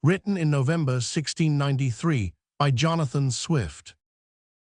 written in November 1693 by Jonathan Swift.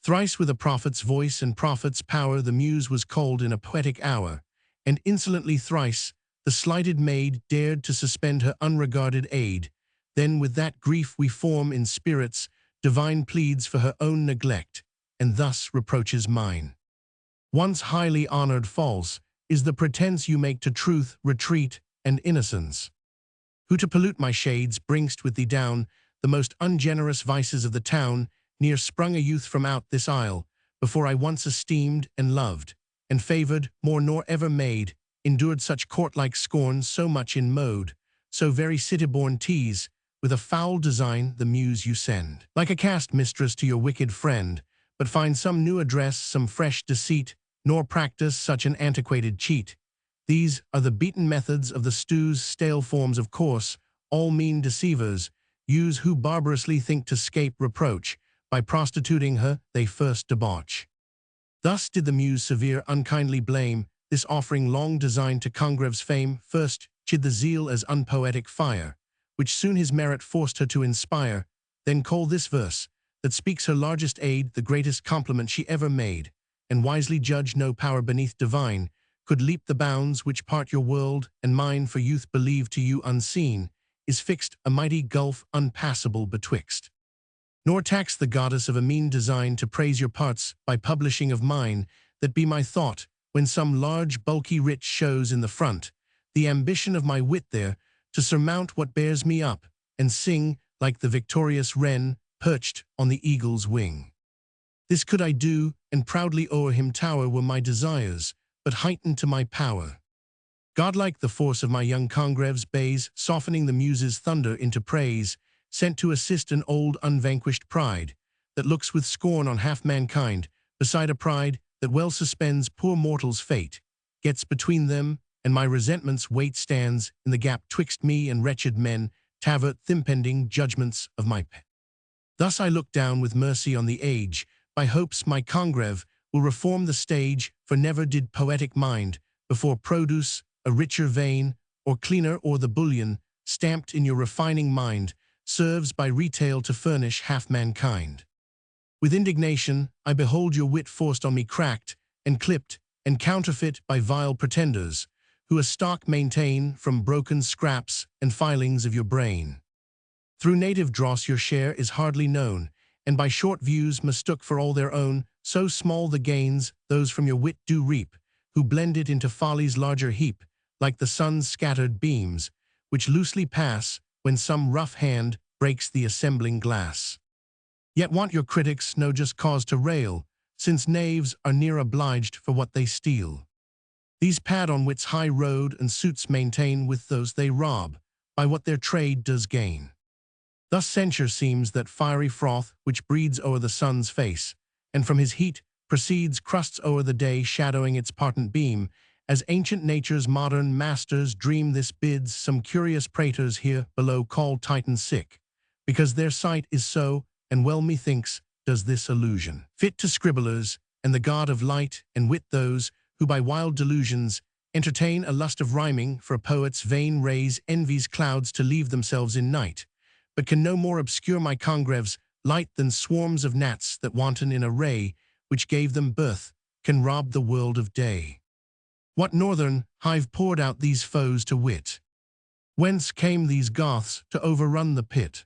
Thrice with a prophet's voice and prophet's power the muse was called in a poetic hour, and insolently thrice the slighted maid dared to suspend her unregarded aid. Then with that grief we form in spirits, divine pleads for her own neglect, and thus reproaches mine. Once highly honored false is the pretense you make to truth, retreat, and innocence. Who to pollute my shades bringst with thee down, the most ungenerous vices of the town, near sprung a youth from out this isle, before I once esteemed and loved, and favoured more nor ever made, endured such court-like scorn so much in mode, so very city-born tease, with a foul design the muse you send. Like a cast mistress to your wicked friend, but find some new address, some fresh deceit, nor practice such an antiquated cheat. These are the beaten methods of the stew's stale forms of course, all mean deceivers, use who barbarously think to scape reproach, by prostituting her they first debauch. Thus did the muse severe unkindly blame, this offering long designed to Congreve's fame, first chid the zeal as unpoetic fire, which soon his merit forced her to inspire, then call this verse, that speaks her largest aid, the greatest compliment she ever made, and wisely judged no power beneath divine, could leap the bounds which part your world and mine, for youth believed to you unseen, is fixed a mighty gulf unpassable betwixt. Nor tax the goddess of a mean design to praise your parts by publishing of mine, that be my thought, when some large bulky writ shows in the front, the ambition of my wit there, to surmount what bears me up, and sing, like the victorious wren, perched on the eagle's wing. This could I do, and proudly o'er him tower were my desires, but heightened to my power. Godlike the force of my young Congreve's bays, softening the muse's thunder into praise, sent to assist an old unvanquished pride, that looks with scorn on half mankind, beside a pride that well suspends poor mortals' fate, gets between them, and my resentment's weight stands in the gap twixt me and wretched men, t'avert thimpending judgments of my pet. Thus I look down with mercy on the age, by hopes my Congreve will reform the stage, for never did poetic mind, before produce a richer vein, or cleaner or the bullion, stamped in your refining mind, serves by retail to furnish half mankind. With indignation, I behold your wit forced on me cracked, and clipped, and counterfeit by vile pretenders, who a stock maintain from broken scraps and filings of your brain. Through native dross your share is hardly known, and by short views mistook for all their own, so small the gains those from your wit do reap, who blend it into folly's larger heap, like the sun's scattered beams, which loosely pass when some rough hand breaks the assembling glass. Yet want your critics no just cause to rail, since knaves are near obliged for what they steal. These pad on wit's high road, and suits maintain with those they rob, by what their trade does gain. Thus censure seems that fiery froth which breeds o'er the sun's face, and from his heat proceeds crusts o'er the day, shadowing its partant beam, as ancient nature's modern masters dream. This bids some curious praters here below call Titans sick, because their sight is so, and well methinks does this illusion fit to scribblers, and the god of light and wit those, who by wild delusions entertain a lust of rhyming, for a poet's vain rays envy's clouds to leave themselves in night, but can no more obscure my Congreve's light than swarms of gnats that wanton in a ray which gave them birth can rob the world of day. What northern hive poured out these foes to wit? Whence came these Goths to overrun the pit?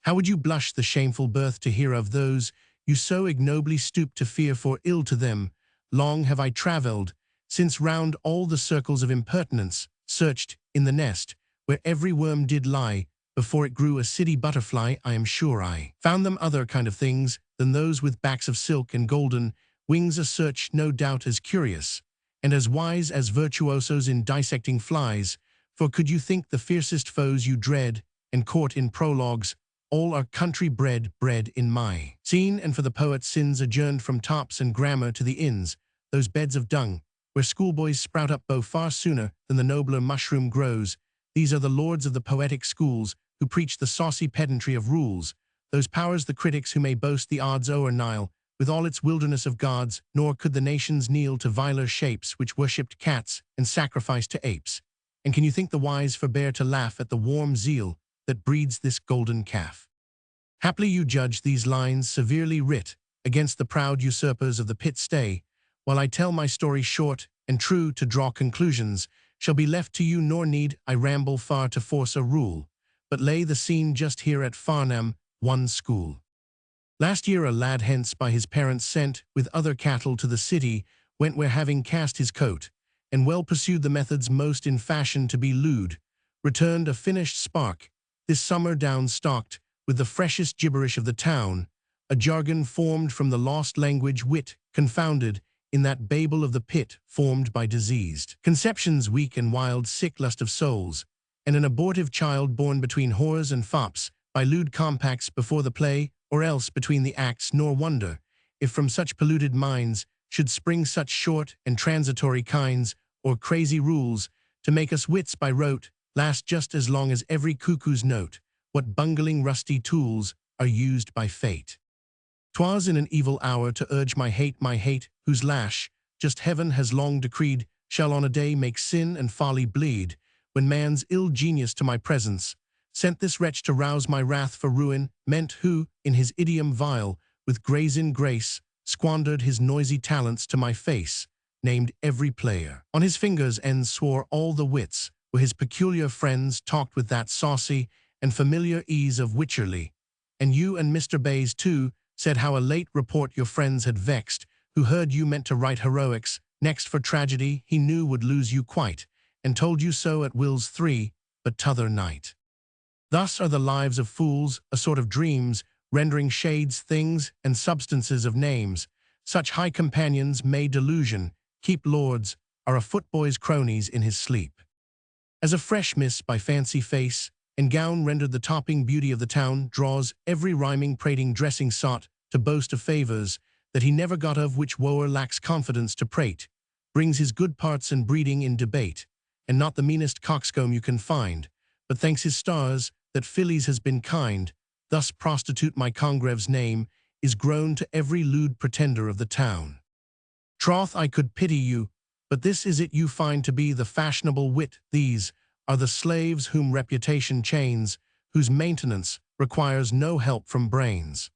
How would you blush the shameful birth to hear of those you so ignobly stoop to fear, for ill to them long have I travelled, since round all the circles of impertinence searched in the nest, where every worm did lie, before it grew a city butterfly. I am sure I found them other kind of things than those with backs of silk and golden wings, a search no doubt as curious, and as wise as virtuosos in dissecting flies, for could you think the fiercest foes you dread, and court in prologues, all are country bred in my scene, and for the poet's sins adjourned from tops and grammar to the inns, those beds of dung, where schoolboys sprout up bow far sooner than the nobler mushroom grows. These are the lords of the poetic schools, who preach the saucy pedantry of rules, those powers the critics who may boast the odds o'er Nile, with all its wilderness of gods, nor could the nations kneel to viler shapes which worshipped cats and sacrificed to apes. And can you think the wise forbear to laugh at the warm zeal that breeds this golden calf. Haply you judge these lines severely writ against the proud usurpers of the pit stay, while I tell my story short and true to draw conclusions, shall be left to you, nor need I ramble far to force a rule, but lay the scene just here at Farnham, one school. Last year a lad hence by his parents sent, with other cattle to the city, went where having cast his coat, and well pursued the methods most in fashion to be lewd, returned a finished spark, this summer down stalked, with the freshest gibberish of the town, a jargon formed from the lost language wit, confounded, in that Babel of the pit, formed by diseased conceptions, weak and wild, sick lust of souls, and an abortive child born between whores and fops, by lewd compacts before the play, or else between the acts, nor wonder, if from such polluted minds should spring such short and transitory kinds, or crazy rules, to make us wits by rote, last just as long as every cuckoo's note, what bungling rusty tools are used by fate. 'Twas in an evil hour to urge my hate, whose lash, just heaven has long decreed, shall on a day make sin and folly bleed, when man's ill genius to my presence sent this wretch to rouse my wrath for ruin, meant who, in his idiom vile, with brazen grace, squandered his noisy talents to my face, named every player. On his fingers' ends swore all the wits, were his peculiar friends, talked with that saucy and familiar ease of Wycherley. And you and Mr. Bayes, too, said how a late report your friends had vexed, who heard you meant to write heroics, next for tragedy he knew would lose you quite, and told you so at Will's 3, but t'other night. Thus are the lives of fools, a sort of dreams, rendering shades things and substances of names. Such high companions may delusion keep lords, are a footboy's cronies in his sleep. As a fresh miss by fancy face and gown rendered the topping beauty of the town, draws every rhyming prating dressing sought to boast of favours that he never got of, which woer lacks confidence to prate, brings his good parts and breeding in debate, and not the meanest coxcomb you can find, but thanks his stars that Phillies has been kind. Thus prostitute my Congreve's name is grown to every lewd pretender of the town. Troth I could pity you, but this is it you find to be the fashionable wit. These are the slaves whom reputation chains, whose maintenance requires no help from brains.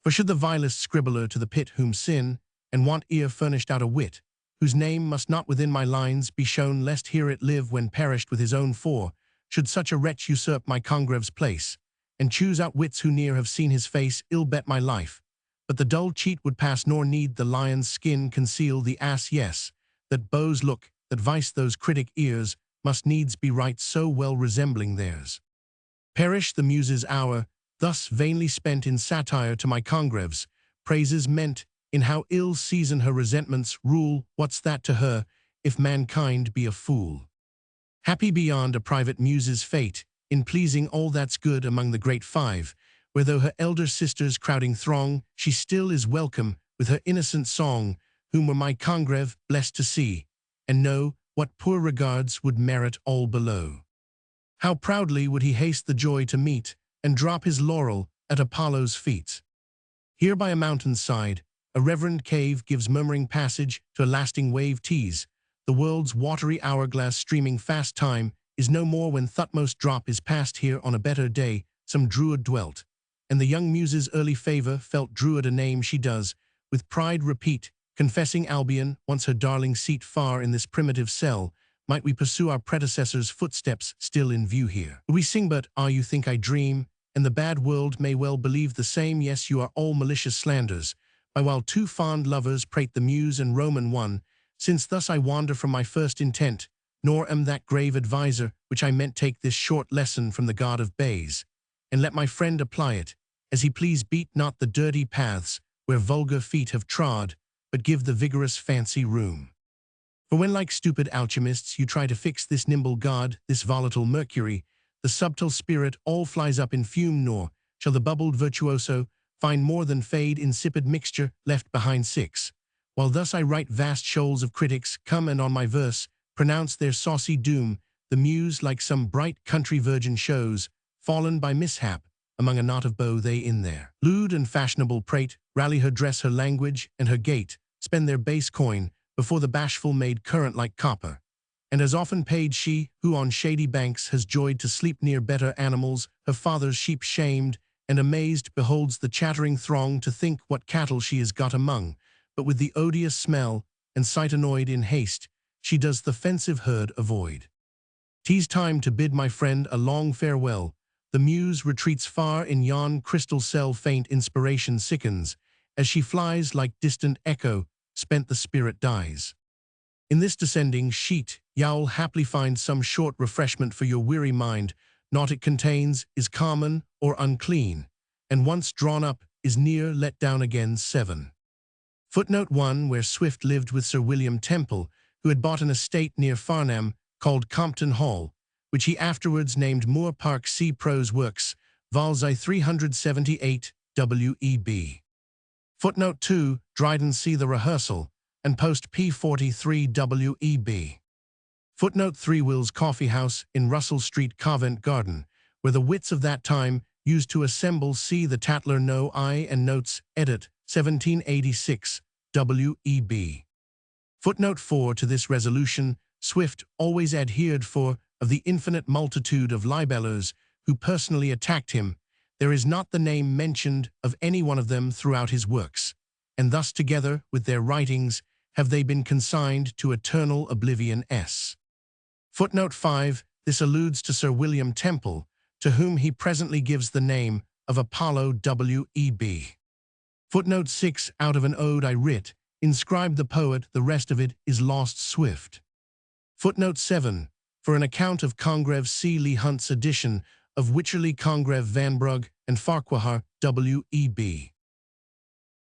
For should the vilest scribbler to the pit whom sin and want ear furnished out a wit, whose name must not within my lines be shown, lest here it live when perished with his own four, should such a wretch usurp my Congreve's place, and choose out wits who ne'er have seen his face, ill bet my life, but the dull cheat would pass, nor need the lion's skin conceal the ass. Yes, that beau's look, that vice those critic ears, must needs be right, so well resembling theirs. Perish the muse's hour, thus vainly spent in satire to my Congreve's, praises meant in how ill season her resentments rule. What's that to her, if mankind be a fool? Happy beyond a private muse's fate, in pleasing all that's good among the great five, where though her elder sisters crowding throng, she still is welcome with her innocent song, whom were my Congreve blessed to see, and know what poor regards would merit all below. How proudly would he haste the joy to meet, and drop his laurel at Apollo's feet. Here by a mountain's side, a reverend cave gives murmuring passage to a lasting wave tease. The world's watery hourglass streaming fast, time is no more when thutmost drop is past. Here on a better day some druid dwelt, and the young muse's early favour felt druid a name she does with pride repeat, confessing Albion once her darling seat. Far in this primitive cell might we pursue our predecessors' footsteps, still in view here. We sing but, you think I dream, and the bad world may well believe the same. Yes, you are all malicious slanders, by while two fond lovers prate the muse and Roman one, since thus I wander from my first intent, nor am that grave adviser which I meant. Take this short lesson from the God of Bays, and let my friend apply it, as he please. Beat not the dirty paths where vulgar feet have trod, but give the vigorous fancy room. For when like stupid alchemists you try to fix this nimble god, this volatile mercury, the subtle spirit all flies up in fume, nor shall the bubbled virtuoso find more than fade insipid mixture left behind. 6. While thus I write, vast shoals of critics come and on my verse pronounce their saucy doom. The muse, like some bright country virgin, shows, fallen by mishap among a knot of beaux. They in their lewd and fashionable prate rally her dress, her language, and her gait, spend their base coin before the bashful maid, current like copper, And as often paid she, who on shady banks has joyed to sleep near better animals, her father's sheep shamed, and amazed beholds the chattering throng to think what cattle she has got among, but with the odious smell, and sight annoyed in haste, she does the fensive herd avoid. 'Tis time to bid my friend a long farewell. The muse retreats far in yon crystal cell, faint inspiration sickens. As she flies like distant echo, spent the spirit dies. In this descending sheet, you'll haply find some short refreshment for your weary mind. Naught it contains is common or unclean, and once drawn up is near let down again. 7. Footnote 1, where Swift lived with Sir William Temple, who had bought an estate near Farnham called Compton Hall, which he afterwards named Moor Park. See Prose Works, vols. I 378, W.E.B. Footnote 2, Dryden. See The Rehearsal, and post P43, W.E.B. Footnote 3, Will's Coffee House in Russell Street, Covent Garden, where the wits of that time used to assemble. See The Tatler. No I and Notes, edit, 1786, W.E.B. Footnote 4, to this resolution, Swift always adhered, for, of the infinite multitude of libellers who personally attacked him, there is not the name mentioned of any one of them throughout his works, and thus together with their writings have they been consigned to eternal oblivion. Footnote 5, this alludes to Sir William Temple, to whom he presently gives the name of Apollo. W.E.B. Footnote 6, out of an ode I writ, inscribed the poet, the rest of it is lost. Swift. Footnote 7, for an account of Congreve see Leigh Hunt's edition of Wycherley, Congreve, Vanbrugh, and Farquhar. W.E.B.